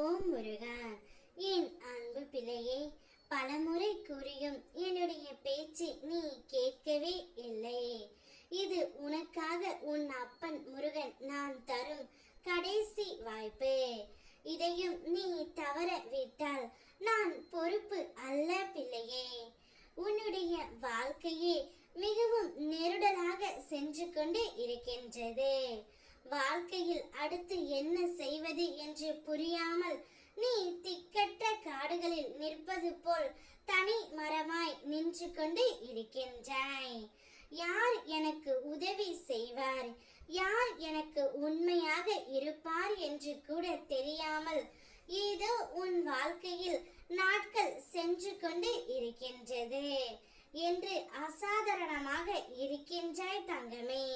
ஓம் முருகா, என் அன்பு பிள்ளையே, பலமுறை கூறியும் என்னுடைய பேச்சு நீ கேட்கவே இல்லை. இது உனக்காக உன் அப்பன் முருகன் நான் தரும் கடைசி வாய்ப்பு. இதையும் நீ தவற விட்டால் நான் பொறுப்பு அல்ல பிள்ளையே. உன்னுடைய வாழ்க்கையே மிகவும் நெருடலாக சென்று கொண்டு இருக்கின்றது. வாழ்க்கையில் அடுத்து என்ன செய்வது என்று புரியாமல் நீ திக்கற்ற காடுகளில் நிற்பது போல் தனி மரமாய் நின்று கொண்டு இருக்கின்றாய். யார் எனக்கு உதவி செய்வார், யார் எனக்கு உண்மையாக இருப்பார் என்று கூட தெரியாமல் ஏதோ உன் வாழ்க்கையில் நாட்கள் சென்று கொண்டு இருக்கின்றது என்று அசாதாரணமாக இருக்கின்றாய் தங்கமே.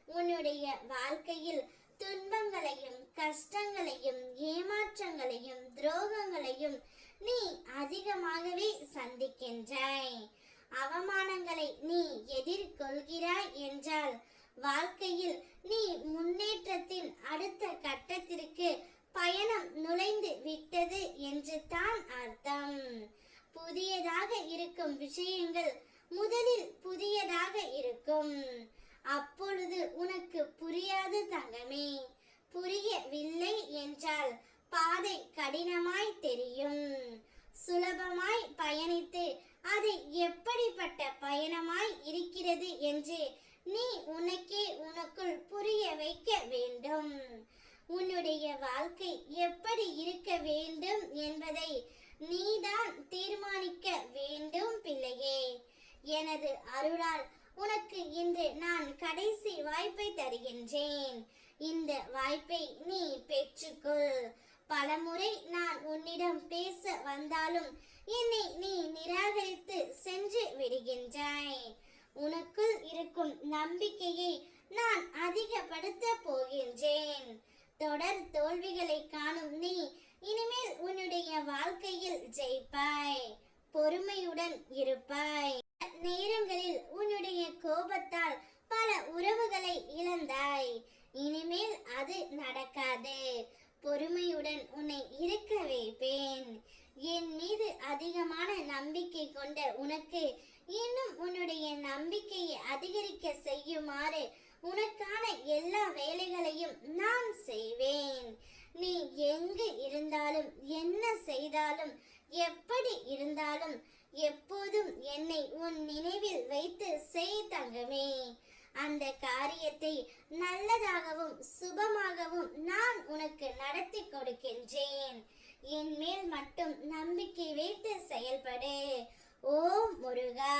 உன்னுடைய வாழ்க்கையில் துன்பங்களையும் கஷ்டங்களையும் ஏமாற்றங்களையும் துரோகங்களையும் நீ அதிகமாகவே சந்திக்கின்றாய். அவமானங்களை நீ எதிர்கொள்கிறாய் என்றால் வாழ்க்கையில் நீ முன்னேற்றத்தின் அடுத்த கட்டத்திற்கு பயணம் நுழைந்து விட்டது என்று தான் அர்த்தம். புதியதாக இருக்கும் விஷயங்கள் முதலில் புதியதாக இருக்கும். அப்பொழுது உனக்கு புரியாது தங்கமே. புரியவில்லை என்றால் பாதை கடினமாய் தெரியும். சுலபமாய் பயணித்து அது எப்படிப்பட்ட பயணமாய் இருக்கிறது என்று நீ உனக்குள் புரிய வைக்க வேண்டும். உன்னுடைய வாழ்க்கை எப்படி இருக்க வேண்டும் என்பதை நீதான் தீர்மானிக்க வேண்டும் பிள்ளையே. எனது அருளால் உனக்கு இன்று நான் கடைசி வாய்ப்பை தருகின்றேன். இந்த வாய்ப்பை நீ பெற்றுக்கொள். பலமுறை நான் உன்னிடம் பேச வந்தாலும் என்னை நீ நிராகரித்து சென்று விடுகின்றாய். உனக்குள் இருக்கும் நம்பிக்கையை நான் அதிகப்படுத்த போகின்றேன். தொடர் தோல்விகளை காணும் நீ இனிமேல் உன்னுடைய வாழ்க்கையில் ஜெயிப்பாய். பொறுமையுடன் இருப்பாய். நேரங்களில் உன்னுடைய கோபத்தால் பல உறவுகளை இழந்தாய். இனிமேல் அது நடக்காது. பொறுமையுடன் உன்னை இருக்க வைப்பேன். என் மீது அதிகமான நம்பிக்கை கொண்ட உனக்கு இன்னும் உன்னுடைய நம்பிக்கையை அதிகரிக்க செய்யுமாறு உனக்கான எல்லா வேலைகளையும் நான் செய்வேன். நீ எங்கு இருந்தாலும் என்ன செய்தாலும் எப்படி இருந்தாலும் எப்போதும் என்னை உன் நினைவில் வைத்து செய் தங்கமே. அந்த காரியத்தை நல்லதாகவும் சுபமாகவும் நான் உனக்கு நடத்தி கொடுக்கின்றேன். என் மேல் மட்டும் நம்பிக்கை வைத்து செயல்படு. ஓம் முருகா.